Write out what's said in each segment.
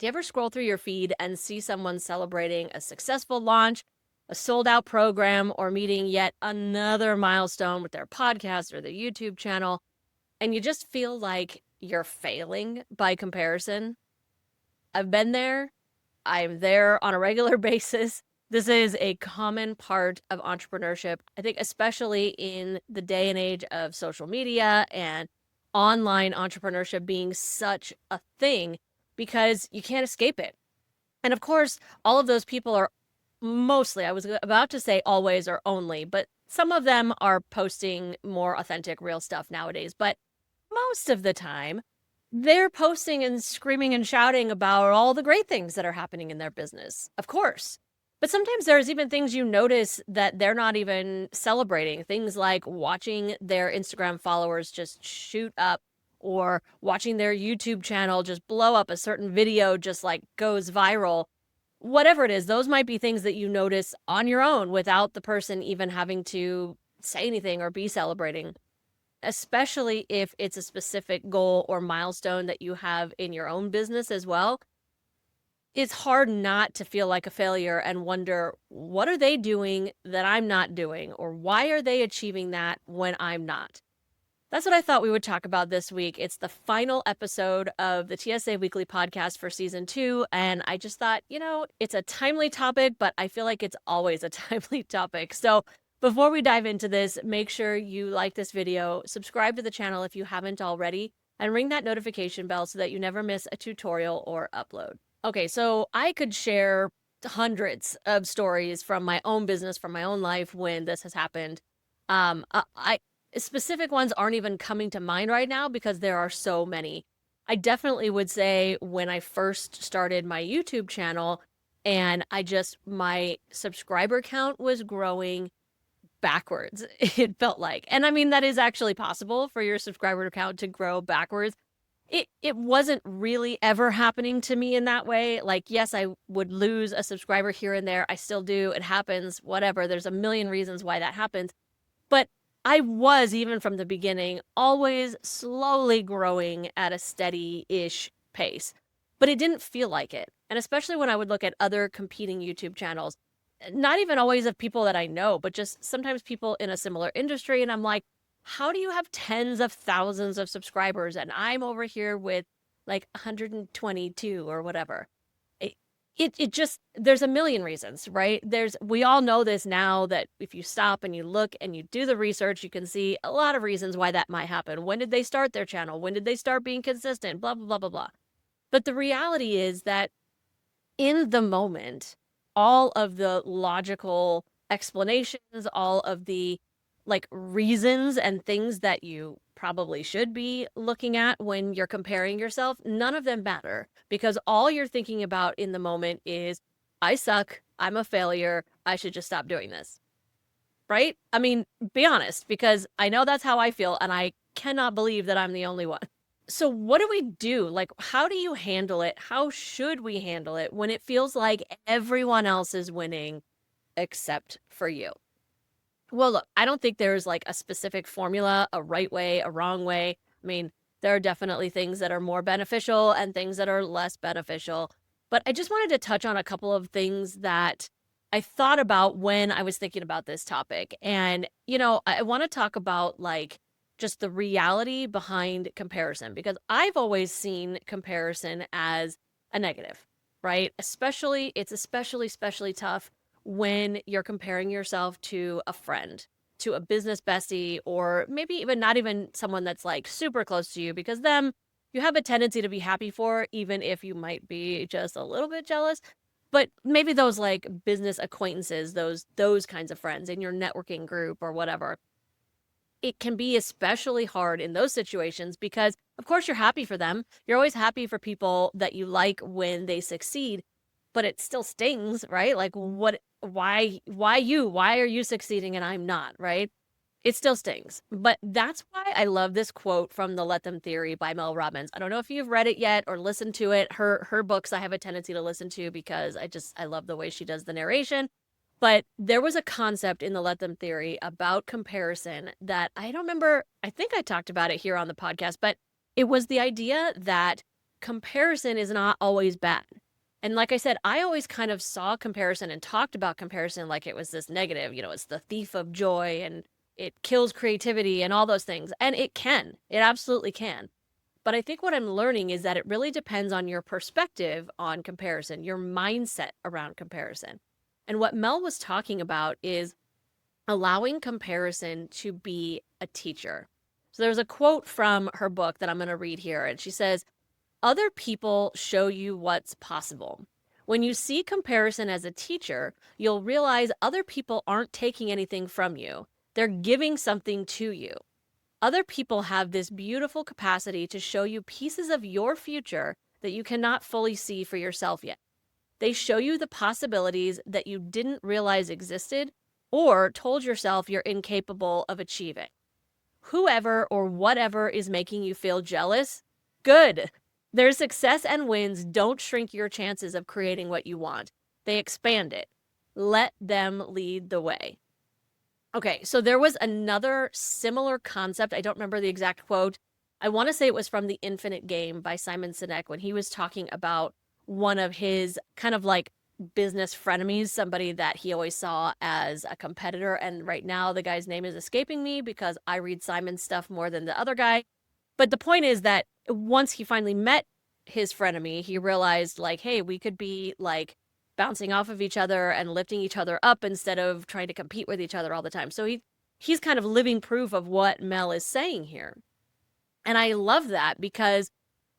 Do you ever scroll through your feed and see someone celebrating a successful launch, a sold out program, or meeting yet another milestone with their podcast or their YouTube channel, and you just feel like you're failing by comparison? I've been there. I'm there on a regular basis. This is a common part of entrepreneurship. I think especially in the day and age of social media and online entrepreneurship being such a thing, because you can't escape it. And of course, all of those people are mostly, I was about to say always or only, but some of them are posting more authentic, real stuff nowadays. But most of the time, they're posting and screaming and shouting about all the great things that are happening in their business, of course. But sometimes there's even things you notice that they're not even celebrating. Things like watching their Instagram followers just shoot up, or watching their YouTube channel just blow up, a certain video just like goes viral. Whatever it is, those might be things that you notice on your own without the person even having to say anything or be celebrating, especially if it's a specific goal or milestone that you have in your own business as well. It's hard not to feel like a failure and wonder, what are they doing that I'm not doing? Or why are they achieving that when I'm not? That's what I thought we would talk about this week. It's the final episode of the TSA Weekly Podcast for season 2. And I just thought, it's a timely topic, but I feel like it's always a timely topic. So before we dive into this, make sure you like this video, subscribe to the channel if you haven't already, and ring that notification bell so that you never miss a tutorial or upload. Okay, so I could share hundreds of stories from my own business, from my own life when this has happened. Specific ones aren't even coming to mind right now because there are so many. I definitely would say when I first started my YouTube channel and my subscriber count was growing backwards, it felt like. And I mean, that is actually possible for your subscriber count to grow backwards. It wasn't really ever happening to me in that way. Like, yes, I would lose a subscriber here and there. I still do. It happens, whatever. There's a million reasons why that happens. But I was, even from the beginning, always slowly growing at a steady-ish pace. But it didn't feel like it. And especially when I would look at other competing YouTube channels, not even always of people that I know, but just sometimes people in a similar industry. And I'm like, how do you have tens of thousands of subscribers and I'm over here with like 122 or whatever? It just, there's a million reasons, right? We all know this now, that if you stop and you look and you do the research, you can see a lot of reasons why that might happen. When did they start their channel? When did they start being consistent? Blah, blah, blah, blah, blah. But the reality is that in the moment, all of the logical explanations, all of the reasons and things that you probably should be looking at when you're comparing yourself, none of them matter, because all you're thinking about in the moment is, I suck, I'm a failure, I should just stop doing this. Right? I mean, be honest, because I know that's how I feel, and I cannot believe that I'm the only one. So what do we do? How do you handle it? How should we handle it when it feels like everyone else is winning except for you? Well, look, I don't think there's a specific formula, a right way, a wrong way. I mean, there are definitely things that are more beneficial and things that are less beneficial. But I just wanted to touch on a couple of things that I thought about when I was thinking about this topic. And, I want to talk about just the reality behind comparison, because I've always seen comparison as a negative, right? It's especially tough when you're comparing yourself to a friend, to a business bestie, or maybe even not even someone that's super close to you, because them you have a tendency to be happy for, even if you might be just a little bit jealous. But maybe those business acquaintances, those kinds of friends in your networking group or whatever, it can be especially hard in those situations because, of course, you're happy for them. You're always happy for people that you like when they succeed, but it still stings, right? Why you? Why are you succeeding and I'm not, right? It still stings. But that's why I love this quote from The Let Them Theory by Mel Robbins. I don't know if you've read it yet or listened to it. Her books I have a tendency to listen to because I love the way she does the narration. But there was a concept in the Let Them Theory about comparison that I don't remember. I think I talked about it here on the podcast, but it was the idea that comparison is not always bad. And like I said, I always kind of saw comparison and talked about comparison like it was this negative, it's the thief of joy and it kills creativity and all those things. And it can, it absolutely can. But I think what I'm learning is that it really depends on your perspective on comparison, your mindset around comparison. And what Mel was talking about is allowing comparison to be a teacher. So there's a quote from her book that I'm going to read here. And she says, "Other people show you what's possible. When you see comparison as a teacher, you'll realize other people aren't taking anything from you. They're giving something to you. Other people have this beautiful capacity to show you pieces of your future that you cannot fully see for yourself yet. They show you the possibilities that you didn't realize existed or told yourself you're incapable of achieving. Whoever or whatever is making you feel jealous, good. Their success and wins don't shrink your chances of creating what you want. They expand it. Let them lead the way." Okay, so there was another similar concept. I don't remember the exact quote. I want to say it was from The Infinite Game by Simon Sinek when he was talking about one of his kind of like business frenemies, somebody that he always saw as a competitor. And right now the guy's name is escaping me because I read Simon's stuff more than the other guy. But the point is that once he finally met his frenemy, he realized like, hey, we could be like bouncing off of each other and lifting each other up instead of trying to compete with each other all the time. So he's kind of living proof of what Mel is saying here. And I love that because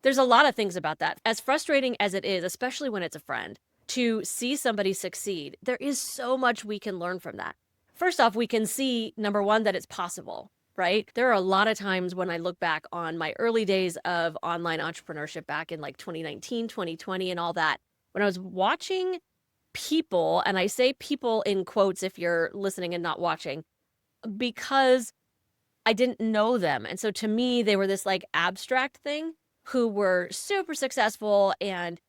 there's a lot of things about that. As frustrating as it is, especially when it's a friend, to see somebody succeed, there is so much we can learn from that. First off, we can see, number one, that it's possible, right? There are a lot of times when I look back on my early days of online entrepreneurship back in like 2019, 2020 and all that, when I was watching people, and I say people in quotes if you're listening and not watching, because I didn't know them. And so to me, they were this like abstract thing who were super successful and,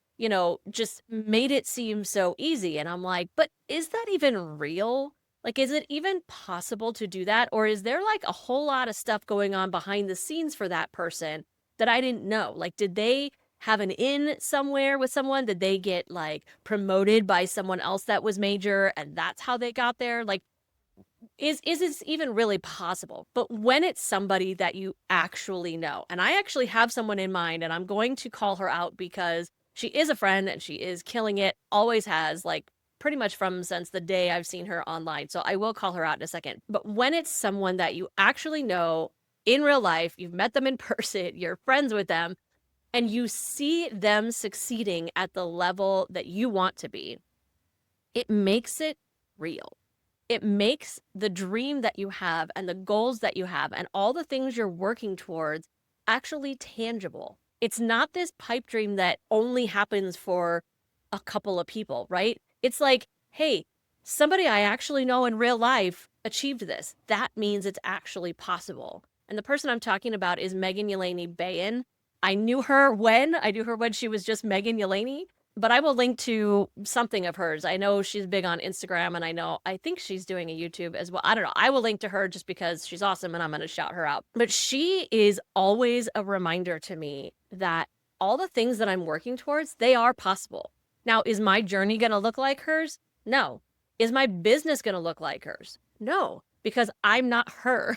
just made it seem so easy. And I'm like, but is that even real? Like, is it even possible to do that? Or is there like a whole lot of stuff going on behind the scenes for that person that I didn't know? Like, did they have an in somewhere with someone? Did they get like promoted by someone else that was major and that's how they got there? Like, is this even really possible? But when it's somebody that you actually know, and I actually have someone in mind and I'm going to call her out because she is a friend and she is killing it, always has, like pretty much since the day I've seen her online. So I will call her out in a second. But when it's someone that you actually know in real life, you've met them in person, you're friends with them, and you see them succeeding at the level that you want to be, it makes it real. It makes the dream that you have and the goals that you have and all the things you're working towards actually tangible. It's not this pipe dream that only happens for a couple of people, right? It's like, hey, somebody I actually know in real life achieved this. That means it's actually possible. And the person I'm talking about is Megan Yelani Bayan. I knew her when she was just Megan Yelani. But I will link to something of hers. I know she's big on Instagram and I think she's doing a YouTube as well. I don't know. I will link to her just because she's awesome and I'm going to shout her out. But she is always a reminder to me that all the things that I'm working towards, they are possible. Now, is my journey going to look like hers? No. Is my business going to look like hers? No, because I'm not her.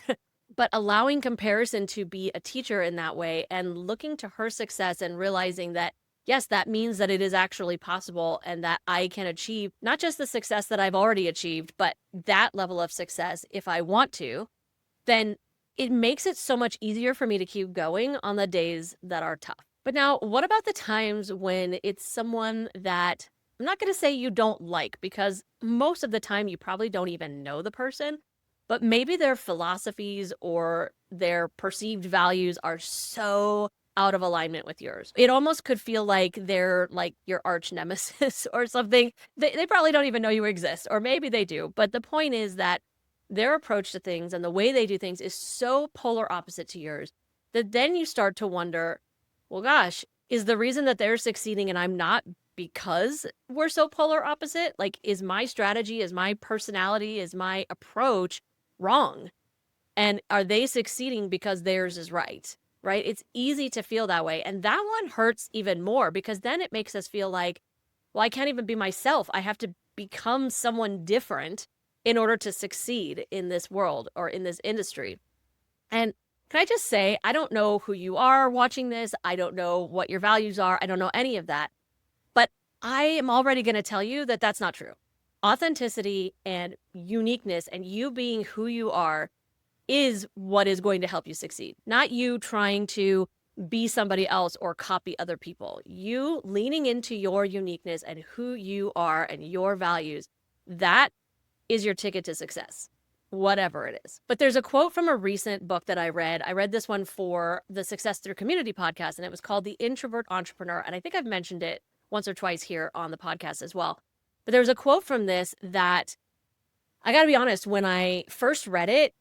But allowing comparison to be a teacher in that way and looking to her success and realizing that yes, that means that it is actually possible and that I can achieve not just the success that I've already achieved, but that level of success if I want to, then it makes it so much easier for me to keep going on the days that are tough. But now, what about the times when it's someone that I'm not going to say you don't like, because most of the time you probably don't even know the person, but maybe their philosophies or their perceived values are so out of alignment with yours. It almost could feel like they're like your arch nemesis or something. They probably don't even know you exist, or maybe they do. But the point is that their approach to things and the way they do things is so polar opposite to yours that then you start to wonder, well, gosh, is the reason that they're succeeding and I'm not because we're so polar opposite? Like, is my strategy, is my personality, is my approach wrong? And are they succeeding because theirs is right? Right? It's easy to feel that way. And that one hurts even more because then it makes us feel like, well, I can't even be myself. I have to become someone different in order to succeed in this world or in this industry. And can I just say, I don't know who you are watching this. I don't know what your values are. I don't know any of that. But I am already going to tell you that that's not true. Authenticity and uniqueness and you being who you are is what is going to help you succeed. Not you trying to be somebody else or copy other people. You leaning into your uniqueness and who you are and your values, that is your ticket to success, whatever it is. But there's a quote from a recent book that I read. I read this one for the Success Through Community podcast, and it was called The Introvert Entrepreneur. And I think I've mentioned it once or twice here on the podcast as well. But there was a quote from this that I got to be honest, when I first read it,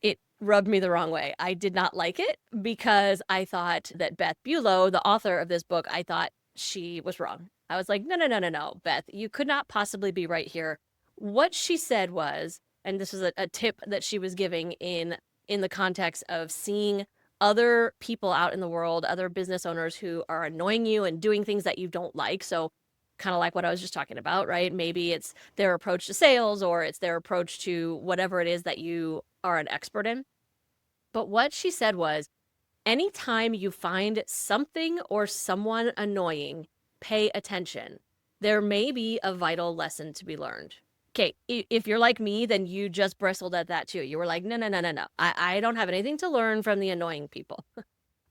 it rubbed me the wrong way. I did not like it because I thought that Beth Buelow, the author of this book, I thought she was wrong. I was like, no, Beth, you could not possibly be right here. What she said was, and this was a tip that she was giving in the context of seeing other people out in the world, other business owners who are annoying you and doing things that you don't like. So kind of like what I was just talking about, right? Maybe it's their approach to sales or it's their approach to whatever it is that you are an expert in. But what she said was, anytime you find something or someone annoying, pay attention. There may be a vital lesson to be learned. Okay, if you're like me, then you just bristled at that too. You were like, no. I don't have anything to learn from the annoying people.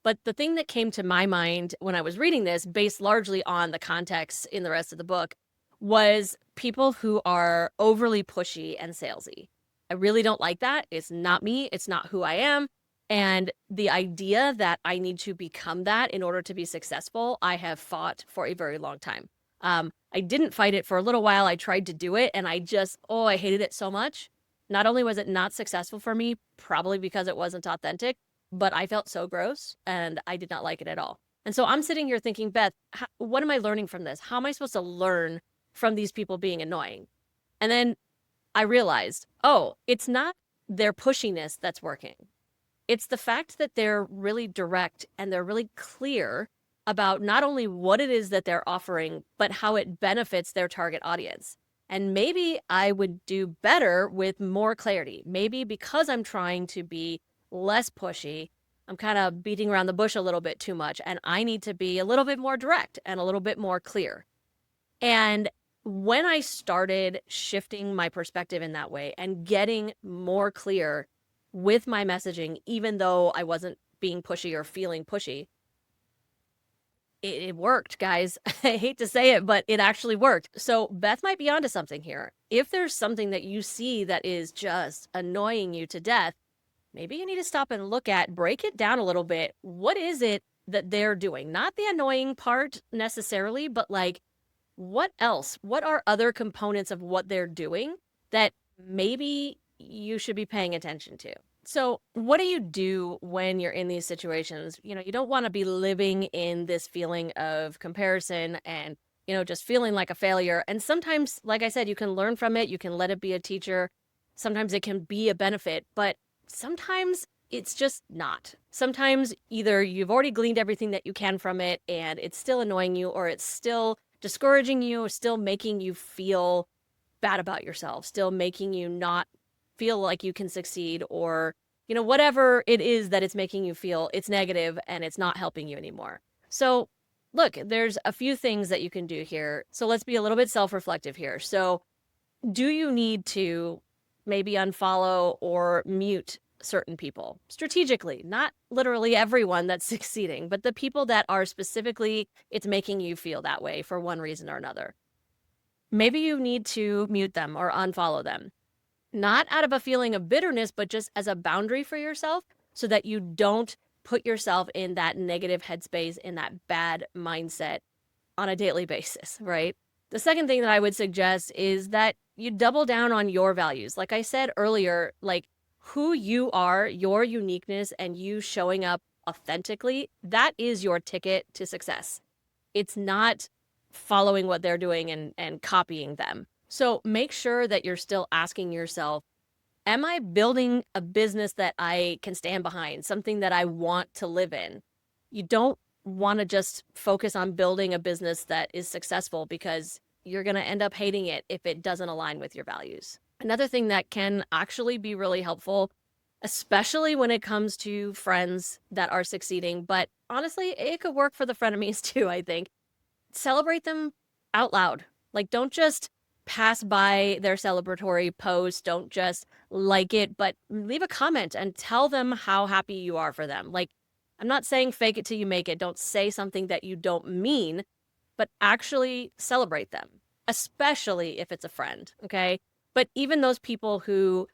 But the thing that came to my mind when I was reading this, based largely on the context in the rest of the book, was people who are overly pushy and salesy. I really don't like that. It's not me. It's not who I am. And the idea that I need to become that in order to be successful, I have fought for a very long time. I didn't fight it for a little while. I tried to do it and I hated it so much. Not only was it not successful for me, probably because it wasn't authentic, but I felt so gross and I did not like it at all. And so I'm sitting here thinking, Beth, what am I learning from this? How am I supposed to learn from these people being annoying? And then I realized, it's not their pushiness that's working. It's the fact that they're really direct and they're really clear about not only what it is that they're offering, but how it benefits their target audience. And maybe I would do better with more clarity. Maybe because I'm trying to be less pushy, I'm kind of beating around the bush a little bit too much, and I need to be a little bit more direct and a little bit more clear. And when I started shifting my perspective in that way and getting more clear with my messaging, even though I wasn't being pushy or feeling pushy, it worked, guys. I hate to say it, but it actually worked. So Beth might be onto something here. If there's something that you see that is just annoying you to death, maybe you need to stop and break it down a little bit. What is it that they're doing? Not the annoying part necessarily, but like, what else? What are other components of what they're doing that maybe you should be paying attention to? So what do you do when you're in these situations? You don't want to be living in this feeling of comparison and, just feeling like a failure. And sometimes, like I said, you can learn from it. You can let it be a teacher. Sometimes it can be a benefit, but sometimes it's just not. Sometimes either you've already gleaned everything that you can from it and it's still annoying you, or it's still discouraging you, or still making you feel bad about yourself, still making you not feel like you can succeed, or, whatever it is that it's making you feel, it's negative and it's not helping you anymore. So look, there's a few things that you can do here. So let's be a little bit self-reflective here. So do you need to maybe unfollow or mute certain people strategically? Not literally everyone that's succeeding, but the people that are specifically, it's making you feel that way for one reason or another. Maybe you need to mute them or unfollow them. Not out of a feeling of bitterness, but just as a boundary for yourself so that you don't put yourself in that negative headspace, in that bad mindset on a daily basis, right? The second thing that I would suggest is that you double down on your values. Like I said earlier, like who you are, your uniqueness, and you showing up authentically, that is your ticket to success. It's not following what they're doing and copying them. So make sure that you're still asking yourself, am I building a business that I can stand behind, something that I want to live in? You don't want to just focus on building a business that is successful because you're going to end up hating it if it doesn't align with your values. Another thing that can actually be really helpful, especially when it comes to friends that are succeeding, but honestly, it could work for the frenemies too, I think. Celebrate them out loud. Like, don't just pass by their celebratory post, don't just like it, but leave a comment and tell them how happy you are for them. Like, I'm not saying fake it till you make it. Don't say something that you don't mean, but actually celebrate them, especially if it's a friend, okay? But even those people who,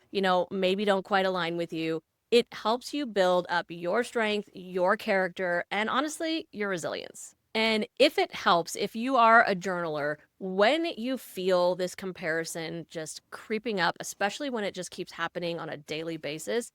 maybe don't quite align with you, it helps you build up your strength, your character, and honestly, your resilience. And if it helps, if you are a journaler, when you feel this comparison just creeping up, especially when it just keeps happening on a daily basis,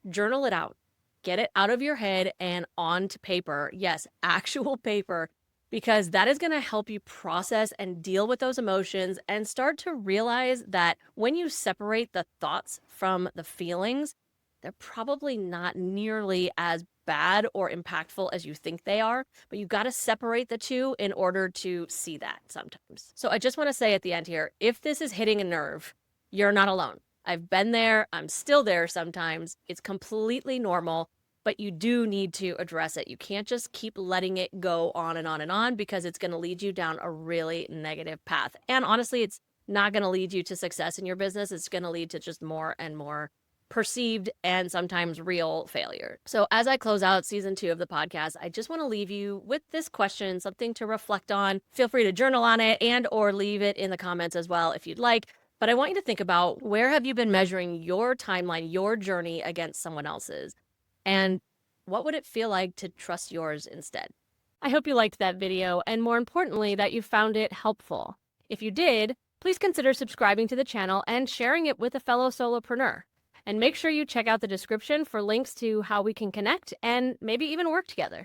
journal it out. Get it out of your head and onto paper. Yes, actual paper, because that is going to help you process and deal with those emotions and start to realize that when you separate the thoughts from the feelings, they're probably not nearly as bad or impactful as you think they are, but you got to separate the two in order to see that sometimes. So I just want to say at the end here, if this is hitting a nerve, you're not alone. I've been there. I'm still there sometimes. It's completely normal, but you do need to address it. You can't just keep letting it go on and on and on, because it's going to lead you down a really negative path. And honestly, it's not going to lead you to success in your business. It's going to lead to just more and more perceived and sometimes real failure. So as I close out season 2 of the podcast, I just want to leave you with this question, something to reflect on. Feel free to journal on it and or leave it in the comments as well if you'd like. But I want you to think about, where have you been measuring your timeline, your journey against someone else's? And what would it feel like to trust yours instead? I hope you liked that video, and more importantly, that you found it helpful. If you did, please consider subscribing to the channel and sharing it with a fellow solopreneur. And make sure you check out the description for links to how we can connect and maybe even work together.